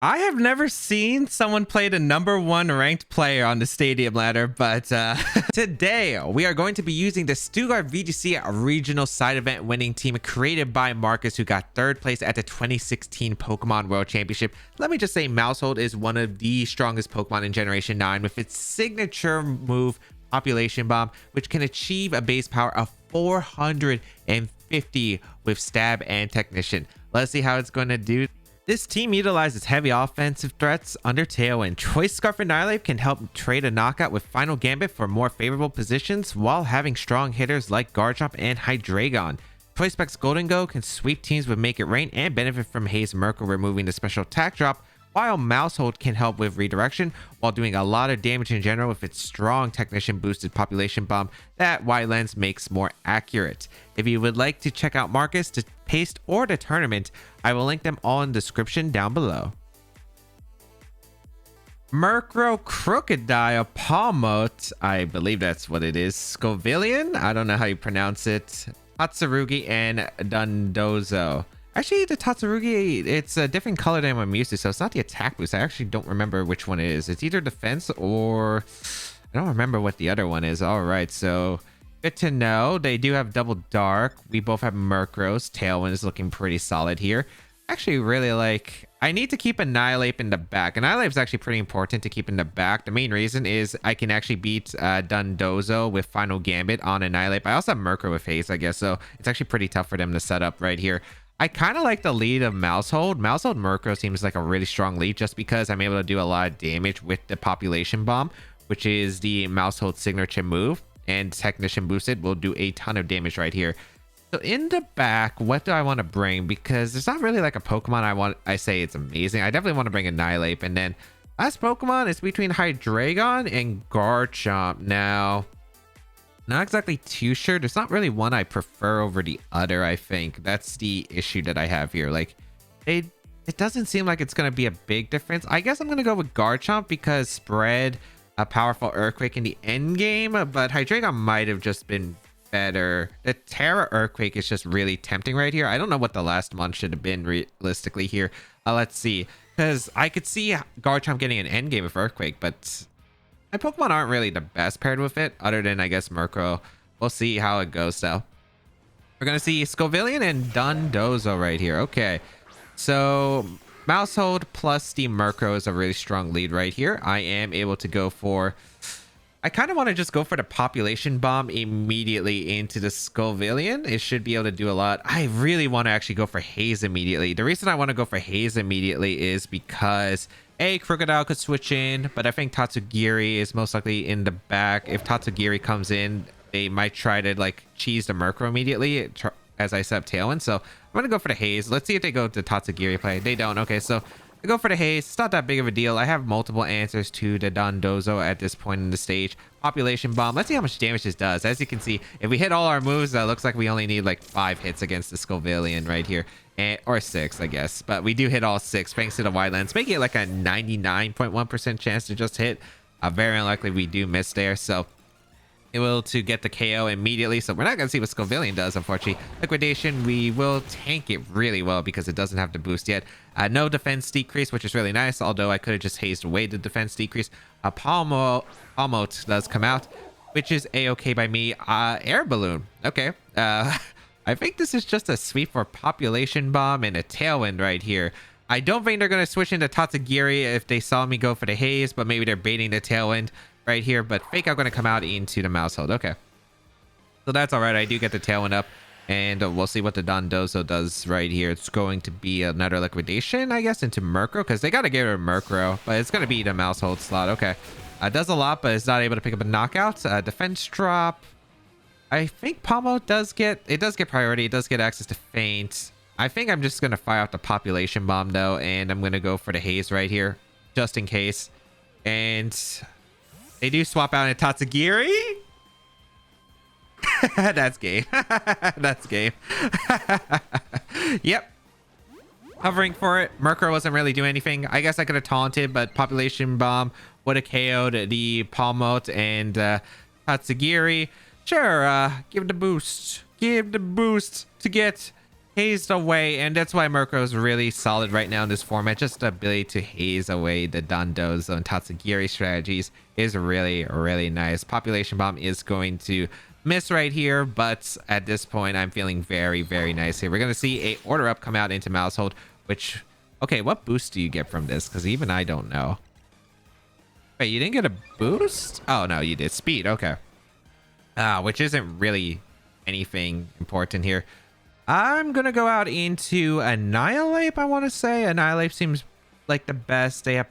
I have never seen someone play the #1 ranked player on the stadium ladder, but today we are going to be using the Scarlet VGC regional side event winning team created by Markus, who got 3rd place at the 2016 Pokemon World Championship. Let me just say Maushold is one of the strongest Pokemon in Generation 9 with its signature move, Population Bomb, which can achieve a base power of 450 with Stab and Technician. Let's see how it's going to do. This team utilizes heavy offensive threats under Tailwind. Choice Scarf Annihilate can help trade a knockout with Final Gambit for more favorable positions while having strong hitters like Garchomp and Hydreigon. Choice Specs Golden Go can sweep teams with Make It Rain and benefit from Haze Merkle removing the special attack drop, while Maushold can help with redirection while doing a lot of damage in general with its strong Technician boosted Population Bomb that White Lens makes more accurate. If you would like to check out Markus, the paste, or the tournament, I will link them all in the description down below. Murkrow Crocodile Palmote, I believe that's what it is. Scovillion, I don't know how you pronounce it. Tatsurugi and Dundozo. Actually, the Tatsurugi, it's a different color than I'm used to, so it's not the attack boost. I actually don't remember which one it is. It's either defense or... I don't remember what the other one is. Alright, so good to know. They do have Double Dark. We both have Murkrows. Tailwind is looking pretty solid here. Actually, really like... I need to keep Annihilate in the back. Annihilate is actually pretty important to keep in the back. The main reason is I can actually beat Dundozo with Final Gambit on Annihilate. But I also have Murkrow with Haze, I guess, so it's actually pretty tough for them to set up right here. I kind of like the lead of Maushold. Maushold Murkrow seems like a really strong lead just because I'm able to do a lot of damage with the Population Bomb, which is the Maushold signature move, and Technician boosted will do a ton of damage right here. So in the back, what do I want to bring? Because there's not really like a Pokemon I say it's amazing. I definitely want to bring Annihilate, and then last Pokemon is between Hydreigon and Garchomp. Now, not exactly too sure. There's not really one I prefer over the other, I think. That's the issue that I have here. Like, it doesn't seem like it's going to be a big difference. I guess I'm going to go with Garchomp because spread a powerful Earthquake in the end game, but Hydreigon might have just been better. The Terra Earthquake is just really tempting right here. I don't know what the last one should have been realistically here. Let's see. Because I could see Garchomp getting an end game of Earthquake, but... my Pokemon aren't really the best paired with it, other than, I guess, Murkrow. We'll see how it goes, though. We're going to see Scovillion and Dundozo right here. Okay. So, Maushold plus the Murkrow is a really strong lead right here. I am able to go for... I kind of want to just go for the Population Bomb immediately into the Scovillion. It should be able to do a lot. I really want to actually go for Haze immediately. The reason I want to go for Haze immediately is because... Crocodile could switch in, but I think Tatsugiri is most likely in the back. If Tatsugiri comes in, they might try to like cheese the Murkrow immediately as I set up Tailwind. So I'm gonna go for the Haze. Let's see if they go to Tatsugiri play. They don't. Okay, so I go for the Haze. It's not that big of a deal. I have multiple answers to the Dundozo at this point in the stage. Population Bomb. Let's see how much damage this does. As you can see, if we hit all our moves, it looks like we only need like 5 hits against the Scovillion right here. Or 6, I guess. But we do hit all 6 thanks to the wide lens, making it like a 99.1% chance to just hit. Very unlikely we do miss there. So able to get the KO immediately. So we're not going to see what Scovillion does, unfortunately. Liquidation, we will tank it really well because it doesn't have the boost yet. No defense decrease, which is really nice, although I could have just hazed away the defense decrease. Palmote does come out, which is a-okay by me. Air Balloon. Okay. I think this is just a sweep for Population Bomb and a Tailwind right here. I don't think they're going to switch into Tatsugiri if they saw me go for the Haze, but maybe they're baiting the Tailwind right here. But Fake Out going to come out into the Maushold. Okay. So that's all right. I do get the Tailwind up, and we'll see what the Dundozo does right here. It's going to be another Liquidation, I guess, into Murkrow, because they got to get rid of Murkrow, but it's going to be the Maushold slot. Okay. Does a lot, but it's not able to pick up a knockout. Defense drop. I think Palmo does get priority. It does get access to Feint. I think I'm just going to fire out the Population Bomb, though, and I'm going to go for the Haze right here, just in case. And they do swap out in Tatsugiri. That's game. That's game. Yep. Hovering for it. Murkrow wasn't really doing anything. I guess I could have taunted, but Population Bomb would have KO'd the Palmote and Tatsugiri. Sure, give the boost. Give the boost to get hazed away, and that's why Murkrow is really solid right now in this format. Just the ability to haze away the Dondozo and Tatsugiri strategies is really, really nice. Population Bomb is going to miss right here, but at this point, I'm feeling very, very nice here. We're going to see a Order Up come out into Maushold, which, okay, what boost do you get from this? Because even I don't know. Wait, you didn't get a boost? Oh, no, you did. Speed, okay. Which isn't really anything important here. I'm gonna go out into Annihilate, I want to say. Annihilate seems like the best. They have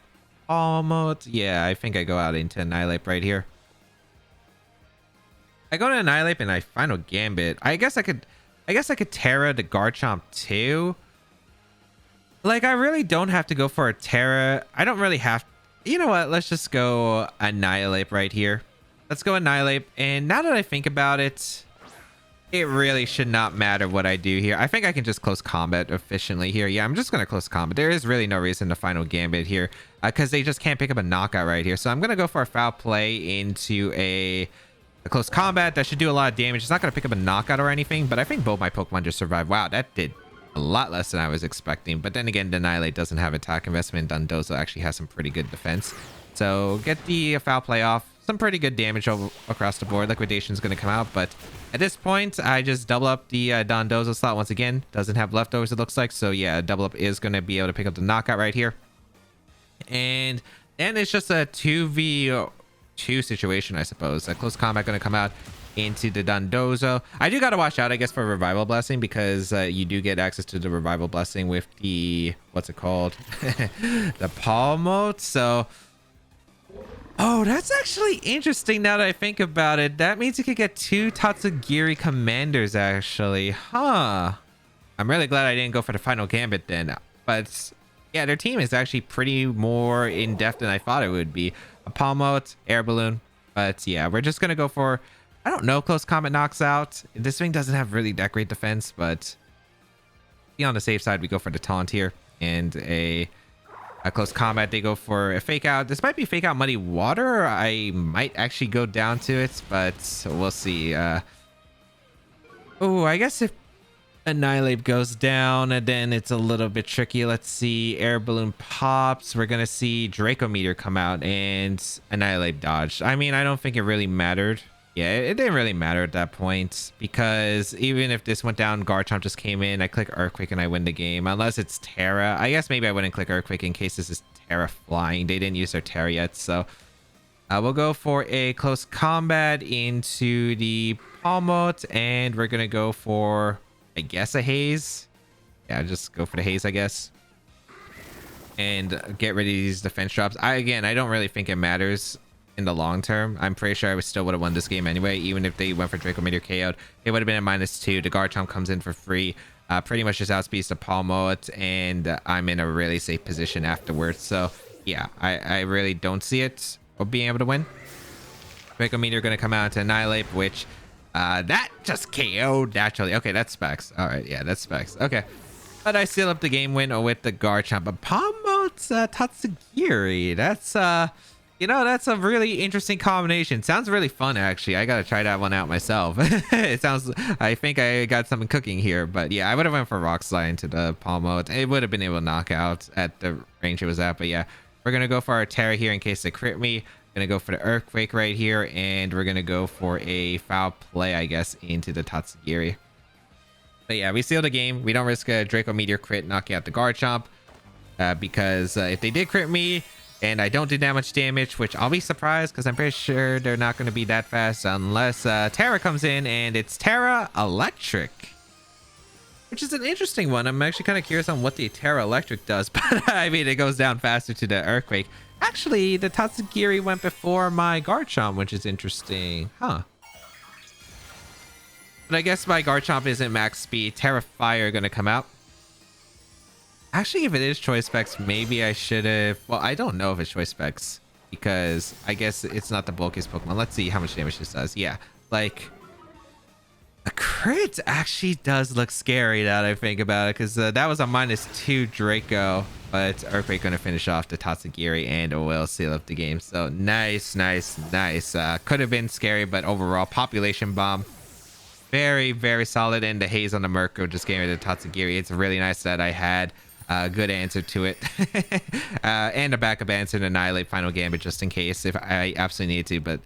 almost... Yeah, I think I go out into Annihilate right here. I go to Annihilate and I Final Gambit. I guess I could Terra the Garchomp too. Like, I really don't have to go for a Terra. I don't really have... You know what? Let's just go Annihilate right here. Let's go Annihilate. And now that I think about it... It really should not matter what I do here. I think I can just close combat efficiently here. Yeah, I'm just going to close combat. There is really no reason to Final Gambit here because they just can't pick up a knockout right here. So I'm going to go for a Foul Play into a close combat. That should do a lot of damage. It's not going to pick up a knockout or anything, but I think both my Pokemon just survived. Wow, that did a lot less than I was expecting. But then again, Annihilate doesn't have attack investment. Dondozo actually has some pretty good defense. So get the Foul Play off. Some pretty good damage across the board. Liquidation is going to come out, but at this point, I just double up the Dondozo slot once again. Doesn't have leftovers, it looks like. So yeah, double up is going to be able to pick up the knockout right here. And then it's just a 2v2 situation, I suppose. A close combat going to come out into the Dondozo. I do got to watch out, I guess, for Revival Blessing because you do get access to the Revival Blessing with the, what's it called? The Palmote. So... Oh, that's actually interesting now that I think about it. That means you could get 2 Tatsugiri commanders, actually. Huh. I'm really glad I didn't go for the Final Gambit then. But, yeah, their team is actually pretty more in-depth than I thought it would be. A Palmote, Air Balloon. But, yeah, we're just going to go for, I don't know, Close Combat knocks out. This thing doesn't have really that great defense, but be on the safe side, we go for the Taunt here. And a close combat, they go for a Fake Out. This might be Fake Out Muddy Water. I might actually go down to it, but we'll see. Oh, I guess if Annihilate goes down, and then it's a little bit tricky. Let's see. Air Balloon pops. We're going to see Draco Meteor come out and Annihilate dodged. I mean, I don't think it really mattered. Yeah, it didn't really matter at that point because even if this went down, Garchomp just came in, I click Earthquake and I win the game. Unless it's Terra. I guess maybe I wouldn't click Earthquake in case this is Terra flying. They didn't use their Terra yet, so we'll go for a close combat into the Palmote, and we're going to go for, I guess, a Haze. Yeah, just go for the Haze, I guess. And get rid of these defense drops. I don't really think it matters in the long term. I'm pretty sure I still would have won this game anyway, even if they went for Draco Meteor KO'd. It would have been a -2. The Garchomp comes in for free. Pretty much just outspeeds the Palmote, and I'm in a really safe position afterwards. So yeah, I really don't see it of being able to win. Draco Meteor going to come out to Annihilate, which that just KO'd naturally. Okay, that's specs. All right, yeah, that's specs. Okay. But I seal up the game win with the Garchomp. But Palmote's Tatsugiri. That's you know, that's a really interesting combination. Sounds really fun, actually. I gotta try that one out myself. It sounds... I think I got something cooking here. But yeah, I would have went for Rock Slide into the Palmote. It would have been able to knock out at the range it was at. But yeah, we're gonna go for our Terra here in case they crit me. Gonna go for the Earthquake right here. And we're gonna go for a Foul Play, I guess, into the Tatsugiri. But yeah, we seal the game. We don't risk a Draco Meteor crit knocking out the Garchomp. Because if they did crit me... and I don't do that much damage, which I'll be surprised because I'm pretty sure they're not going to be that fast unless Terra comes in, and it's Terra Electric, which is an interesting one. I'm actually kind of curious on what the Terra Electric does, but I mean, it goes down faster to the Earthquake. Actually, the Tatsugiri went before my Garchomp, which is interesting. Huh. But I guess my Garchomp isn't max speed. Terra Fire going to come out. Actually, if it is Choice Specs, maybe I should have... Well, I don't know if it's Choice Specs because I guess it's not the bulkiest Pokemon. Let's see how much damage this does. Yeah, like... a crit actually does look scary now that I think about it because that was a -2 Draco, but Earthquake going to finish off the Tatsugiri and it will seal up the game. So nice, nice, nice. Could have been scary, but overall, Population Bomb. Very, very solid. And the haze on the Murkrow just gave me the Tatsugiri. It's really nice that I had a good answer to it. And a backup answer to Annihilate Final Gambit just in case if I absolutely need to. But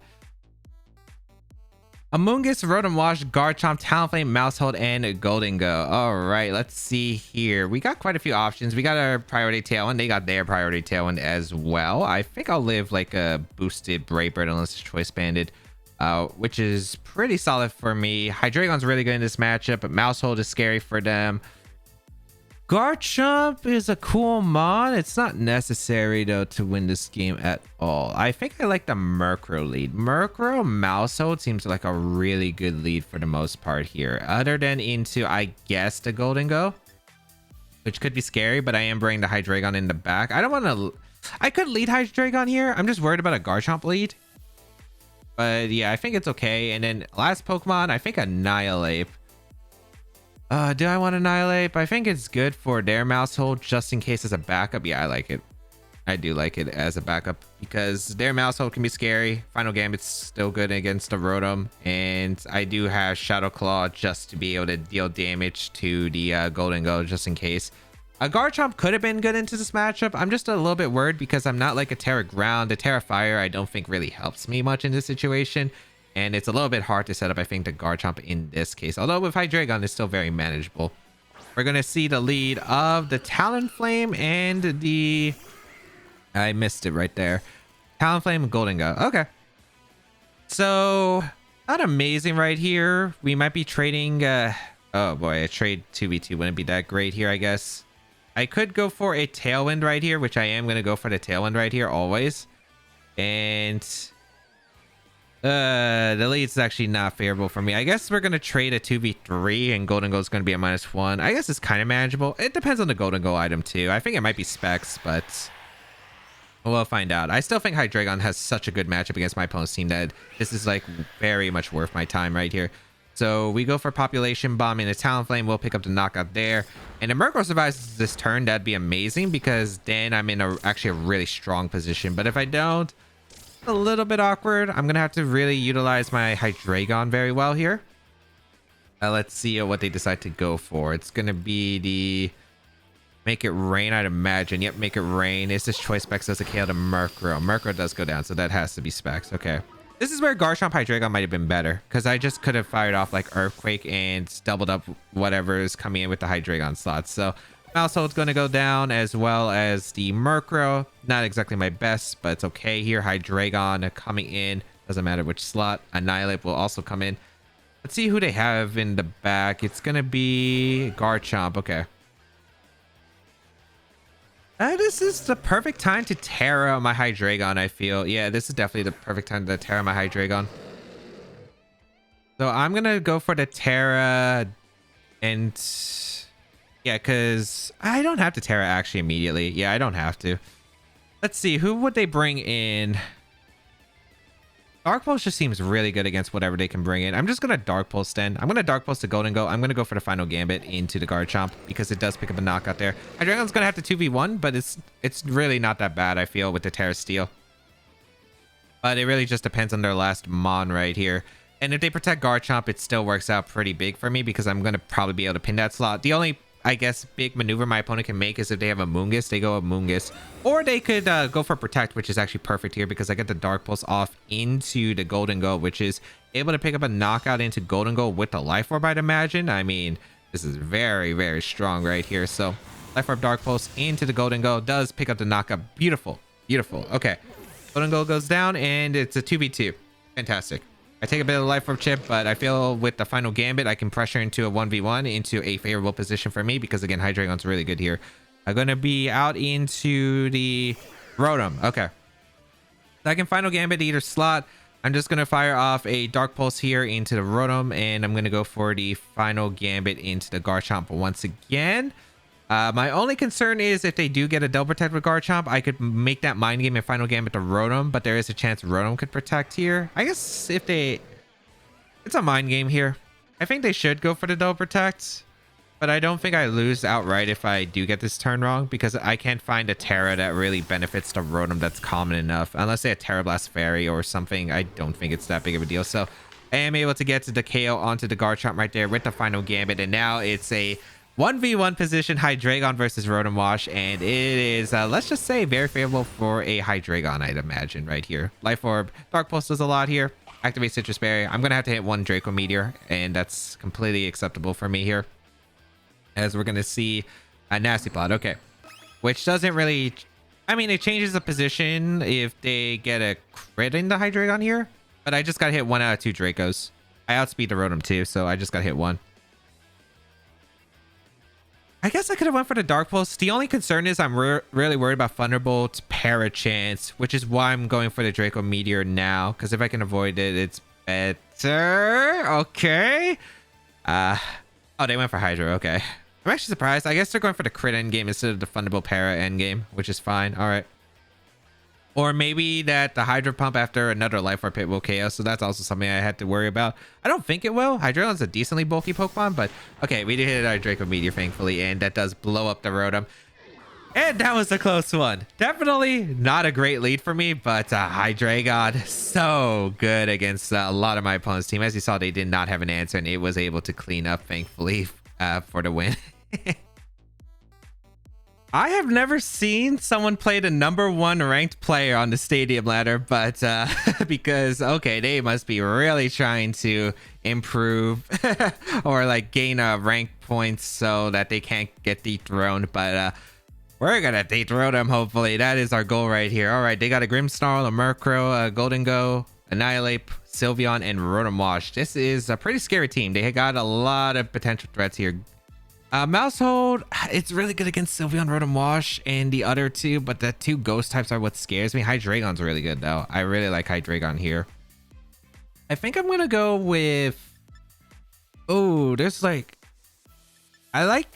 Amoonguss, Rotom Wash, Garchomp, Talonflame, Maushold, and Golden Go. All right, let's see here. We got quite a few options. We got our priority Tailwind. They got their priority Tailwind as well. I think I'll live like a boosted Brave Bird unless it's Choice Banded, which is pretty solid for me. Hydreigon's really good in this matchup, but Maushold is scary for them. Garchomp is a cool mod. It's not necessary though to win this game at all. I think I like the Murkrow lead. Murkrow Maushold seems like a really good lead for the most part here. Other than into, I guess, the Golden Go, which could be scary, but I am bringing the Hydreigon in the back. I don't want to... I could lead Hydreigon here. I'm just worried about a Garchomp lead. But yeah, I think it's okay. And then last Pokemon, I think Annihilate. Do I want Annihilate? I think it's good for their Maushold just in case as a backup. Yeah, I like it. I do like it as a backup because their Maushold can be scary. Final Gambit's still good against the Rotom. And I do have Shadow Claw just to be able to deal damage to the Golden Go just in case. A Garchomp could have been good into this matchup. I'm just a little bit worried because I'm not like a Terra Ground. The Terra Fire I don't think really helps me much in this situation. And it's a little bit hard to set up, I think, the Garchomp in this case. Although with Hydreigon, it's still very manageable. We're going to see the lead of the Talonflame and the... I missed it right there. Talonflame and Golden Go. Okay. So, not amazing right here. We might be trading... oh boy, a trade 2v2 wouldn't be that great here, I guess. I could go for a Tailwind right here, which I am going to go for the Tailwind right here always. And... the lead's actually not favorable for me. I guess we're going to trade a 2v3 and Golden Go is going to be a -1. I guess it's kind of manageable. It depends on the Golden Go item too. I think it might be specs, but we'll find out. I still think Hydreigon has such a good matchup against my opponent's team that this is like very much worth my time right here. So we go for Population Bomb in the Talonflame. We'll pick up the knockout there. And if Murkrow survives this turn, that'd be amazing because then I'm in actually a really strong position. But if I don't, a little bit awkward. I'm gonna have to really utilize my Hydreigon very well here. Let's see what they decide to go for. It's gonna be the Make It Rain, I'd imagine. Yep, Make It Rain. Is this Choice Specs does a KO to Murkrow? Murkrow does go down, so that has to be Specs. Okay. This is where Garchomp Hydreigon might have been better because I just could have fired off like Earthquake and doubled up whatever is coming in with the Hydreigon slots. So Maushold's going to go down as well as the Murkrow. Not exactly my best, but it's okay here. Hydreigon coming in. Doesn't matter which slot. Annihilate will also come in. Let's see who they have in the back. It's going to be Garchomp. Okay. This is the perfect time to Terra my Hydreigon, I feel. Yeah, this is definitely the perfect time to Terra my Hydreigon. So I'm going to go for the Terra and... yeah, because I don't have to Terra actually immediately. Yeah, I don't have to. Let's see. Who would they bring in? Dark Pulse just seems really good against whatever they can bring in. I'm just going to Dark Pulse then. I'm going to Dark Pulse to Golden Go. I'm going to go for the Final Gambit into the Garchomp because it does pick up a knockout there. Hydreigon's going to have to 2v1, but it's really not that bad, I feel, with the Terra Steel. But it really just depends on their last Mon right here. And if they protect Garchomp, it still works out pretty big for me because I'm going to probably be able to pin that slot. The only... I guess big maneuver my opponent can make is if they have a Amoonguss, they go Amoonguss. Or they could go for Protect, which is actually perfect here because I get the Dark Pulse off into the Golden Go, which is able to pick up a knockout into Golden Go with the Life Orb, I'd imagine. I mean, this is very, very strong right here. So Life Orb, Dark Pulse into the Golden Go does pick up the knockout. Beautiful. Beautiful. Okay. Golden Go goes down and it's a 2v2. Fantastic. I take a bit of Life Orb chip, but I feel with the Final Gambit, I can pressure into a 1v1 into a favorable position for me because, again, Hydreigon's really good here. I'm going to be out into the Rotom. Okay. Second Final Gambit, either slot. I'm just going to fire off a Dark Pulse here into the Rotom, and I'm going to go for the Final Gambit into the Garchomp once again. My only concern is if they do get a double protect with Garchomp, I could make that mind game and Final Gambit to Rotom, but there is a chance Rotom could protect here. I guess if they... it's a mind game here. I think they should go for the double protect, but I don't think I lose outright if I do get this turn wrong because I can't find a Terra that really benefits the Rotom that's common enough. Unless they have Terra Blast Fairy or something, I don't think it's that big of a deal. So I am able to get to the KO onto the Garchomp right there with the final Gambit. And now it's a 1v1 position Hydreigon versus Rotom Wash. And it is, let's just say, very favorable for a Hydreigon, I'd imagine, right here. Life Orb. Dark Pulse does a lot here. Activate Citrus Berry. I'm going to have to hit one Draco Meteor. And that's completely acceptable for me here. As we're going to see a Nasty Plot. Okay. Which doesn't really... I mean, it changes the position if they get a crit in the Hydreigon here. But I just got hit 1 out of 2 Dracos. I outspeed the Rotom too, so I just got hit 1. I guess I could have went for the Dark Pulse. The only concern is I'm really worried about Thunderbolt, Parachance, which is why I'm going for the Draco Meteor now. Because if I can avoid it, it's better. Okay. Oh, they went for Hydro. Okay. I'm actually surprised. I guess they're going for the crit endgame instead of the Thunderbolt Para endgame, which is fine. All right. Or maybe that the Hydro Pump after another Life Orb hit will KO. So that's also something I had to worry about. I don't think it will. Hydreilion's a decently bulky Pokemon, but okay, we did hit our Draco Meteor, thankfully, and that does blow up the Rotom. And that was a close one. Definitely not a great lead for me, but Hydreigon, so good against a lot of my opponent's team. As you saw, they did not have an answer, and it was able to clean up, thankfully, for the win. I have never seen someone play the #1 ranked player on the stadium ladder, but because, okay, they must be really trying to improve or like gain rank points so that they can't get dethroned. But we're gonna dethrone them, hopefully. That is our goal right here. All right, they got a Grimmsnarl, a Murkrow, a Golden Go, Annihilate, Sylveon, and Rotom Wash. This is a pretty scary team. They got a lot of potential threats here. Maushold, it's really good against Sylveon, Rotom Wash, and the other two, but the 2 ghost types are what scares me. Hydreigon's really good, though. I really like Hydreigon here. I think I'm going to go with... Oh, there's like... I like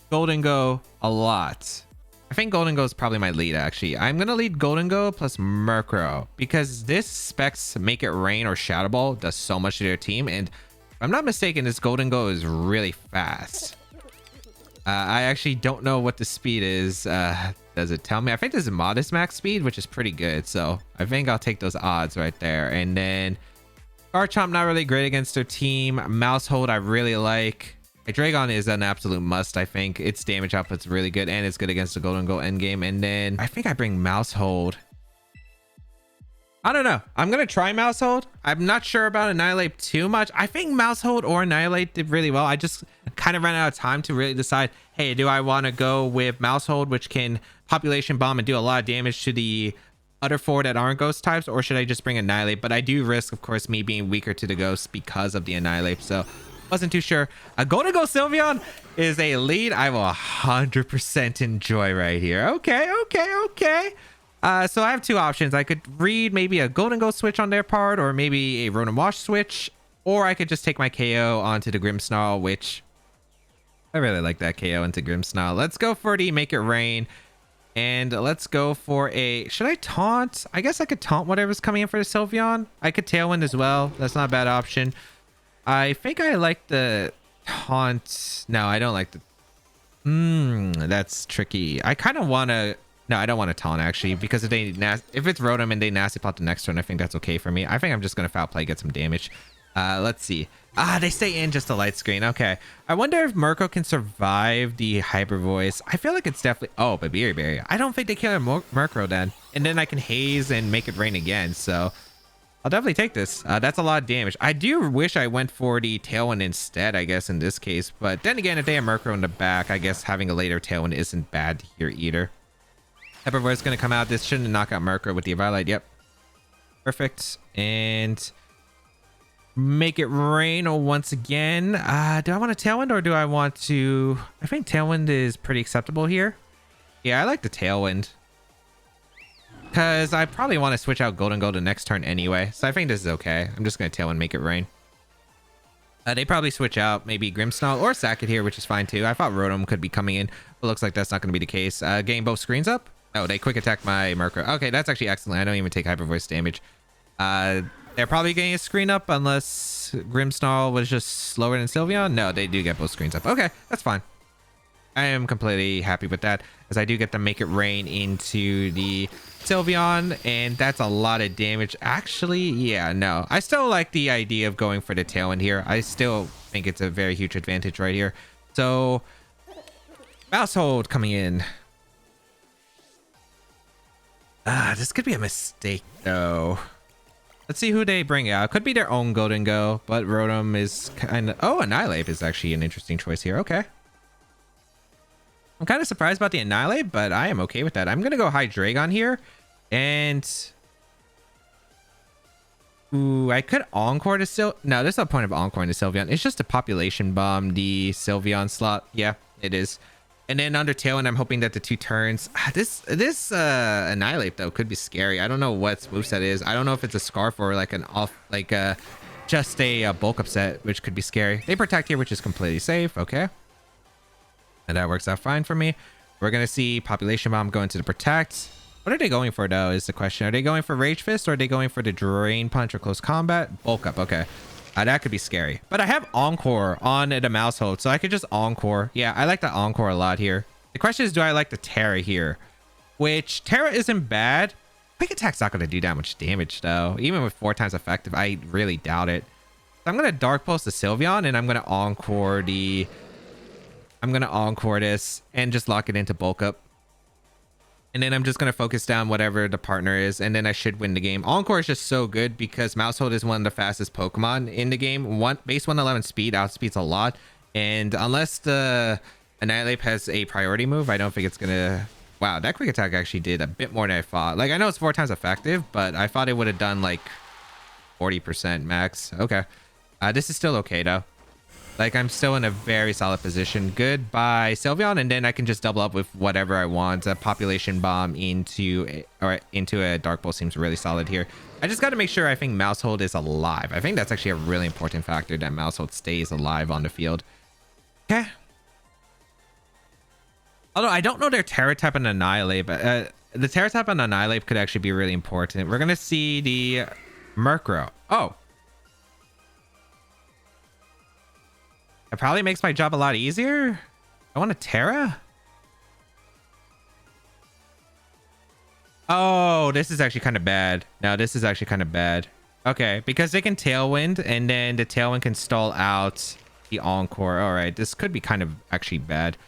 Golden Go a lot. I think Golden Go is probably my lead, actually. I'm going to lead Golden Go plus Murkrow, because this specs Make It Rain or Shadow Ball does so much to their team, and if I'm not mistaken, this Golden Go is really fast. I actually don't know what the speed is. Does it tell me? I think this is modest max speed, which is pretty good. So I think I'll take those odds right there. And then Garchomp, not really great against their team. Maushold, I really like. Hydreigon is an absolute must, I think. Its damage output's really good, and it's good against the Golden Go endgame. And then I think I bring Maushold. I don't know. I'm going to try Maushold. I'm not sure about Annihilate too much. I think Maushold or Annihilate did really well. I just kind of ran out of time to really decide, hey, do I want to go with Maushold, which can Population Bomb and do a lot of damage to the other 4 that aren't ghost types, or should I just bring Annihilate? But I do risk, of course, me being weaker to the ghosts because of the Annihilate. So wasn't too sure. A Golden Go Sylveon is a lead I will 100% enjoy right here. Okay. So I have 2 options. I could read maybe a Golden Go switch on their part, or maybe a Rotom Wash switch, or I could just take my KO onto the Grimmsnarl, which I really like that KO into Grimmsnarl. Let's go for the Make It Rain, and let's go for a... Should I taunt? I guess I could taunt whatever's coming in for the Sylveon. I could Tailwind as well. That's not a bad option. I think I like the taunt. No, I don't like the... That's tricky. I kind of want to... No, I don't want to taunt, actually, because if it's Rotom and they Nasty Plot the next turn, I think that's okay for me. I think I'm just going to Foul Play, get some damage. Let's see. They stay in just a light screen. Okay. I wonder if Murkrow can survive the Hyper Voice. I feel like it's definitely... Oh, but Berry Berry. I don't think they kill Murkrow then. And then I can Haze and Make It Rain again, so... I'll definitely take this. That's a lot of damage. I do wish I went for the Tailwind instead, I guess, in this case. But then again, if they have Murkrow in the back, I guess having a later Tailwind isn't bad here either. Hyper Voice is going to come out. This shouldn't knock out Murkrow with the Violet. Yep. Perfect. And Make It Rain once again. Do I want a Tailwind or do I want to... I think Tailwind is pretty acceptable here. Yeah, I like the Tailwind. Because I probably want to switch out Golden Go the next turn anyway. So I think this is okay. I'm just going to Tailwind Make It Rain. They probably switch out maybe Grimmsnarl or Sackett here, which is fine too. I thought Rotom could be coming in, but looks like that's not going to be the case. Getting both screens up. Oh, they quick attack my Murkrow. Okay, that's actually excellent. I don't even take Hyper Voice damage. They're probably getting a screen up unless Grimmsnarl was just slower than Sylveon. No, they do get both screens up. Okay, that's fine. I am completely happy with that, as I do get to make it rain into the Sylveon, and that's a lot of damage. Actually, yeah, no. I still like the idea of going for the Tailwind here. I still think it's a very huge advantage right here. So, Maushold coming in. This could be a mistake, though. Let's see who they bring out. Could be their own Golden Go, but Rotom is kind of... Oh, Annihilate is actually an interesting choice here. Okay. I'm kind of surprised about the Annihilate, but I am okay with that. I'm going to go Hydreigon here. And... Ooh, I could Encore to Sylveon. No, there's no point of Encoring to Sylveon. It's just a Population Bomb, the Sylveon slot. Yeah, it is. And then under Tailwind, I'm hoping that the 2 turns... This Annihilate, though, could be scary. I don't know what moveset is. I don't know if it's a Scarf or like an off... Like just a bulk upset, which could be scary. They protect here, which is completely safe. Okay. And that works out fine for me. We're going to see Population Bomb go into the Protect. What are they going for, though, is the question. Are they going for Rage Fist, or are they going for the Drain Punch or Close Combat? Bulk Up, okay. That could be scary. But I have Encore on the Maushold, so I could just Encore. Yeah, I like the Encore a lot here. The question is, do I like the Terra here? Which, Terra isn't bad. Quick Attack's not going to do that much damage, though. Even with 4 times effective, I really doubt it. So I'm going to Dark Pulse the Sylveon, and I'm going to Encore the... I'm going to Encore this and just lock it into Bulk Up. And then I'm just going to focus down whatever the partner is, and then I should win the game. Encore is just so good because Maushold is one of the fastest Pokemon in the game. Base 111 speed, outspeeds a lot. And unless the Annihilate has a priority move, I don't think it's going to... Wow, that Quick Attack actually did a bit more than I thought. Like, I know it's 4 times effective, but I thought it would have done like 40% max. Okay. This is still okay, though. Like, I'm still in a very solid position. Goodbye, Sylveon, and then I can just double up with whatever I want. A Population Bomb into a Dark Pulse seems really solid here. I just got to make sure I think Maushold is alive. I think that's actually a really important factor, that Maushold stays alive on the field. Okay. Although I don't know their Terra type and Annihilate, but the Terra type and Annihilate could actually be really important. We're going to see the Murkrow. Oh. It probably makes my job a lot easier. I want a Terra. Oh, this is actually kind of bad. No, this is actually kind of bad. Okay, because they can Tailwind, and then the Tailwind can stall out the Encore. All right, this could be kind of actually bad.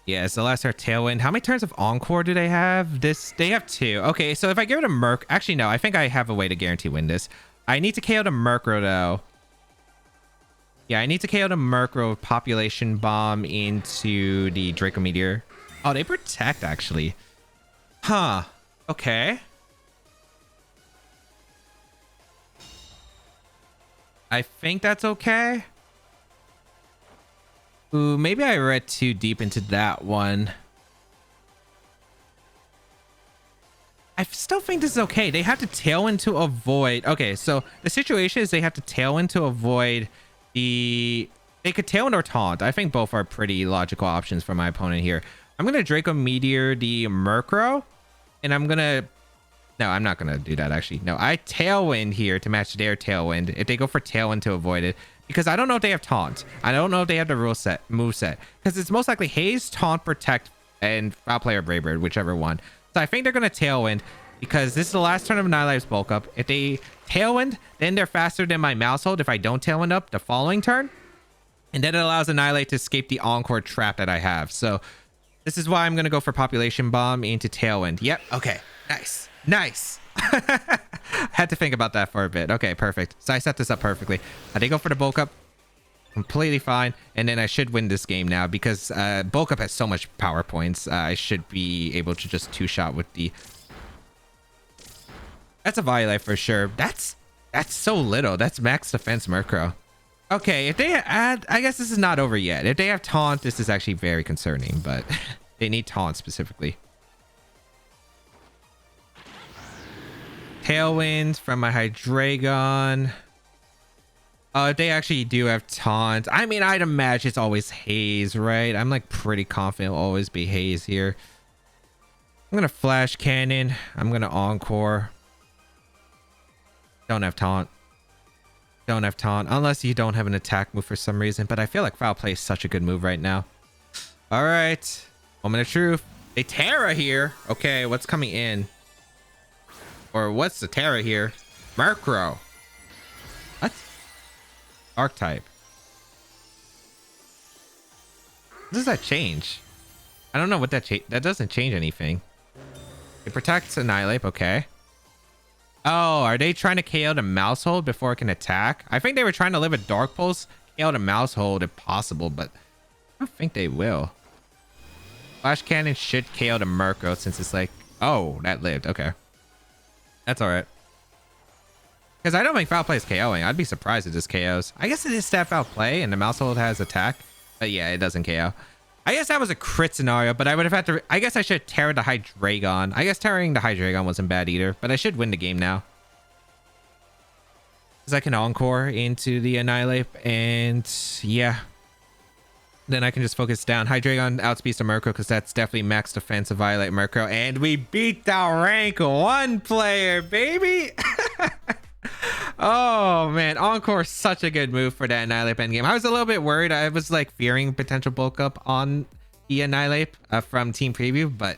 Yeah, so last turn Tailwind. How many turns of Encore do they have? They have 2. Okay, so if I give it a Merc... Actually, no, I think I have a way to guarantee win this. I need to KO the Murkrow, though. Yeah, I need to KO the Murkrow Population Bomb into the Draco Meteor. Oh, they protect, actually. Huh. Okay. I think that's okay. Ooh, maybe I read too deep into that one. I still think this is okay. They have to Tailwind to avoid... Okay, so the situation is they have to Tailwind to avoid... They could Tailwind or Taunt. I think both are pretty logical options for my opponent here. I'm going to Draco Meteor the Murkrow. And I'm going to... No, I'm not going to do that, actually. No, I Tailwind here to match their Tailwind. If they go for Tailwind to avoid it. Because I don't know if they have Taunt. I don't know if they have the move set. Because it's most likely Haze, Taunt, Protect, and Foul Play or Brave Bird, whichever one. So I think they're going to Tailwind. Because this is the last turn of Annihilate's Bulk Up. If they Tailwind, then they're faster than my Maushold if I don't Tailwind up the following turn. And then it allows Annihilate to escape the Encore trap that I have. So this is why I'm going to go for Population Bomb into Tailwind. Yep. Okay. Nice. Nice. Had to think about that for a bit. Okay, perfect. So I set this up perfectly. They go for the Bulk Up. Completely fine. And then I should win this game now because Bulk Up has so much power points. I should be able to just 2-shot with the... That's a Violet for sure. That's so little. That's max defense Murkrow. Okay, if they add... I guess this is not over yet. If they have Taunt, this is actually very concerning, but they need Taunt specifically. Tailwind from my Hydreigon. Oh, if they actually do have Taunt. I mean, I'd imagine it's always Haze, right? I'm like pretty confident it'll always be Haze here. I'm going to Flash Cannon. I'm going to Encore. Don't have Taunt. Don't have taunt unless you don't have an attack move for some reason, but I feel like foul play is such a good move right now. All right, moment of truth. A Terra here. Okay, what's coming in? Or what's the Terra here? Murkrow. What? Archetype. What does that change? I don't know what that that doesn't change anything. It protects Annihilate. Okay. Oh, are they trying to KO the Maushold before it can attack? I think they were trying to live a Dark Pulse, KO the Maushold if possible, but I don't think they will. Flash Cannon should KO the Murkrow since it's like... Oh, that lived. Okay. That's alright. Because I don't think foul play is KOing. I'd be surprised if this KOs. I guess it is stat foul play and the Maushold has attack. But yeah, it doesn't KO. I guess that was a crit scenario, but I would have had to... I guess I should Terra the Hydreigon. I guess Terraing the Hydreigon wasn't bad either, but I should win the game now. Because I can Encore into the Annihilate, and yeah. Then I can just focus down. Hydreigon outspeeds the Murkrow, because that's definitely max defense of Violet Murkrow. And we beat the rank 1 player, baby! Oh man, Encore is such a good move for that Annihilate endgame. I was a little bit worried. I was like fearing potential bulk up on the Annihilate from Team Preview, but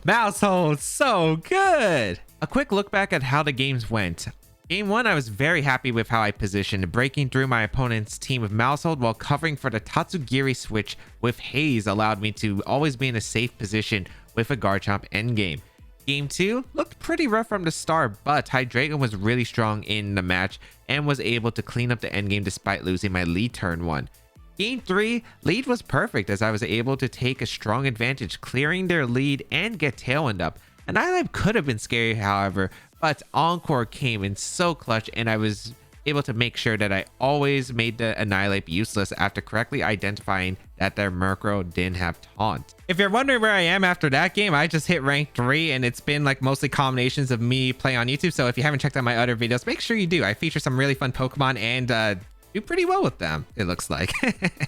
Maushold, so good. A quick look back at how the games went. Game 1, I was very happy with how I positioned, breaking through my opponent's team with Maushold while covering for the Tatsugiri switch with Haze allowed me to always be in a safe position with a Garchomp endgame. Game 2 looked pretty rough from the start, but Hydreigon was really strong in the match and was able to clean up the endgame despite losing my lead turn 1. Game 3, lead was perfect as I was able to take a strong advantage, clearing their lead and get Tailwind up. Annihilate could have been scary, however, but Encore came in so clutch and I was able to make sure that I always made the Annihilate useless after correctly identifying that their Murkrow didn't have taunt. If you're wondering where I am after that game, I just hit rank 3 and it's been like mostly combinations of me playing on YouTube. So if you haven't checked out my other videos, make sure you do. I feature some really fun Pokemon and do pretty well with them, it looks like.